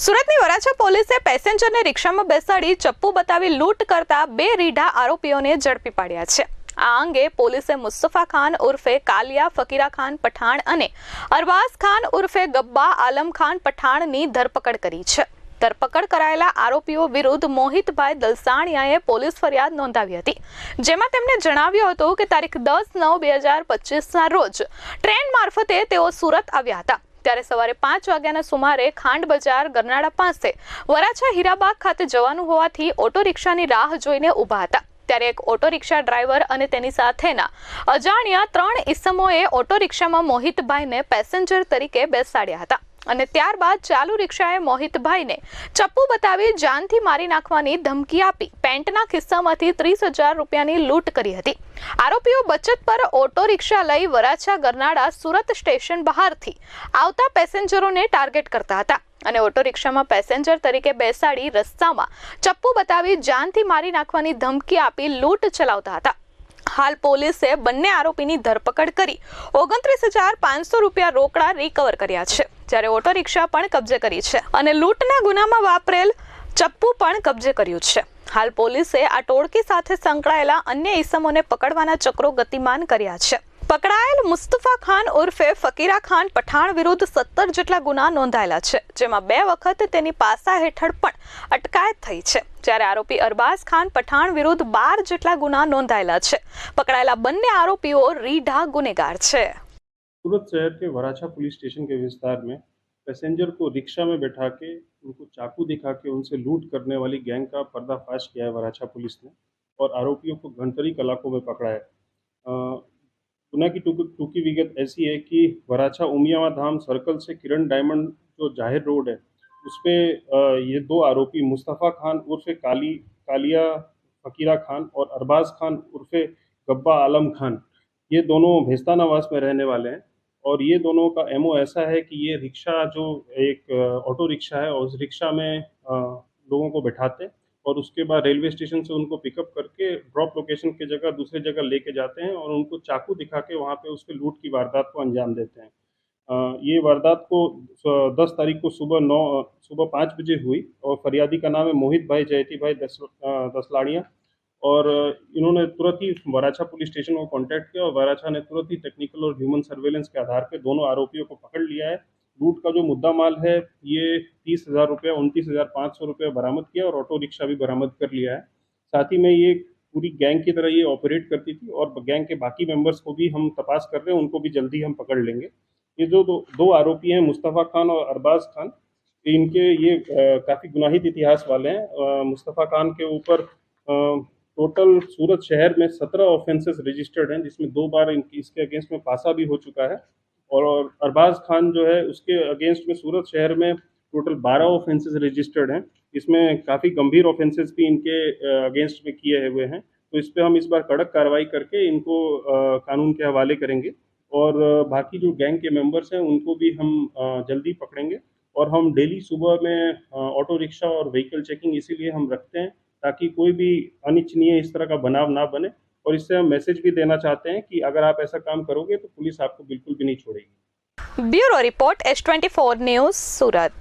સુરતની વરાછા પોલીસે પેસેન્જરને રિક્ષામાં બેસાડી ચપ્પુ બતાવી લૂંટ કરતા બે રીઢા આરોપીઓને ઝડપી પાડ્યા છે। આ અંગે પોલીસે મુસ્તફા ખાન ઉર્ફે કાલિયા ફકીરા ખાન પઠાણ અને અરબાઝ ખાન ઉર્ફે ગબ્બા આલમ ખાન પઠાણની ધરપકડ કરી છે। ધરપકડ કરાયેલા આરોપીઓ વિરુદ્ધ મોહિતભાઈ દલસાણિયાએ પોલીસ ફરિયાદ નોંધાવી હતી, જેમાં તેમણે જણાવ્યું હતું કે તારીખ 10/9/2025ના રોજ ટ્રેન મારફતે તેઓ સુરત આવ્યા હતા। ત્યારે સવારે 5 વાગ્યાના સુમારે ખાંડ બજાર ગરનાળા પાસે વરાછા હીરાબાગ ખાતે જવાનું હોવાથી ઓટો રિક્ષાની રાહ જોઈને ઊભા હતા। ત્યારે એક ઓટો રિક્ષા ડ્રાઈવર અને તેની સાથેના અજાણ્યા 3 ઈસમોએ ઓટો રિક્ષામાં મોહિતભાઈને પેસેન્જર તરીકે બેસાડ્યા હતા અને ત્યારબાદ ચાલુ રિક્ષાએ મોહિતભાઈને ચપ્પુ બતાવી જાનથી મારી નાખવાની ધમકી આપી પેન્ટના ખિસ્સામાંથી 30,000 રૂપિયાની લૂંટ કરી હતી। આરોપીઓ બચત પર ઓટો રિક્ષા લઈ વરાછા ગરનાળા સુરત સ્ટેશન બહારથી આવતા પેસેન્જરોને ટાર્ગેટ કરતા હતા અને ઓટો રિક્ષામાં પેસેન્જર તરીકે બેસાડી રસ્તામાં ચપ્પુ બતાવી જાનથી મારી નાખવાની ધમકી આપી લૂંટ ચલાવતા હતા। હાલ પોલીસે બંને આરોપીની ધરપકડ કરી 29,500 રૂપિયા રોકડા રિકવર કર્યા છે, જ્યારે ઓટો રિક્ષા પણ કબજે કરી છે અને લૂંટના ગુનામાં વાપરેલ ચપ્પુ પણ કબજે કર્યું છે। હાલ પોલીસે આ ટોળકી સાથે સંકળાયેલા અન્ય ઈસમોને પકડવાના ચક્રો ગતિમાન કર્યા છે। પકડાયેલ મુસ્તફા ખાન ઉર્ફે ફકીરા ખાન પઠાણ વિરુદ્ધ 17 જેટલા ગુના નોંધાયેલા છે, જેમાં 2 વખત તેની પાસા હેઠળ પણ અટકાયત થઈ છે, જ્યારે આરોપી અરબાઝ ખાન પઠાણ વિરુદ્ધ 12 જેટલા ગુના નોંધાયેલા છે। પકડાયેલા બંને आरोपियों रीढ़ा गुनेगार છે। सूरत शहर के वराछा पुलिस स्टेशन के विस्तार में पैसेंजर को रिक्शा में बैठा के उनको चाकू दिखा के उनसे लूट करने वाली गैंग का पर्दाफाश किया है वराछा पुलिस ने और आरोपियों को घंटरी इलाकों में पकड़ा है। गुना की टूकी विगत ऐसी है कि वराछा उमियावा धाम सर्कल से किरण डायमंड जो जाहिर रोड है उस पे ये 2 आरोपी मुस्तफ़ा खान उर्फे कालिया फकीरा खान और अरबाज खान उर्फे गब्बा आलम खान, ये दोनों भेस्तानावास में रहने वाले हैं और ये दोनों का एमओ ऐसा है कि ये रिक्शा जो एक ऑटो रिक्शा है और उस रिक्शा में लोगों को बैठाते और उसके बाद रेलवे स्टेशन से उनको पिकअप करके ड्रॉप लोकेशन की जगह दूसरी जगह लेके जाते हैं और उनको चाकू दिखा के वहाँ पे उस पर लूट की वारदात को अंजाम देते हैं। ये वारदात को 10 तारीख को सुबह 5 बजे हुई और फरियादी का नाम है मोहित भाई जयती भाई दसलाड़िया और इन्होंने तुरंत ही वराछा पुलिस स्टेशन को कांटेक्ट किया और वराछा ने तुरंत ही टेक्निकल और ह्यूमन सर्वेलेंस के आधार पर दोनों आरोपियों को पकड़ लिया है। लूट का जो मुद्दा माल है ये 30,000 रुपया 29,500 रुपया बरामद किया और ऑटो रिक्शा भी बरामद कर लिया है। साथ ही में ये पूरी गैंग की तरह ये ऑपरेट करती थी और गैंग के बाकी मेंबर्स को भी हम तपास कर रहे हैं, उनको भी जल्दी हम पकड़ लेंगे। ये जो दो आरोपी हैं मुस्तफ़ा खान और अरबाज खान, इनके ये काफ़ी गुनाहित इतिहास वाले हैं। मुस्तफ़ा खान के ऊपर टोटल सूरत शहर में 17 ऑफेंसेस रजिस्टर्ड हैं, जिसमें 2 बार इसके अगेंस्ट में पासा भी हो चुका है और अरबाज खान जो है उसके अगेंस्ट में सूरत शहर में टोटल 12 ऑफेंसेस रजिस्टर्ड हैं। इसमें काफ़ी गंभीर ऑफेंसेस भी इनके अगेंस्ट में किए हुए हैं, तो इस पर हम इस बार कड़क कार्रवाई करके इनको कानून के हवाले करेंगे और बाकी जो गैंग के मेंबर्स हैं उनको भी हम जल्दी पकड़ेंगे। और हम डेली सुबह में ऑटो रिक्शा और व्हीकल चेकिंग इसीलिए हम रखते हैं ताकि कोई भी अनिच्छनीय इस तरह का बनाव ना बने और इससे हम मैसेज भी देना चाहते हैं कि अगर आप ऐसा काम करोगे तो पुलिस आपको बिल्कुल भी नहीं छोड़ेगी। ब्यूरो रिपोर्ट S24 न्यूज़ सूरत।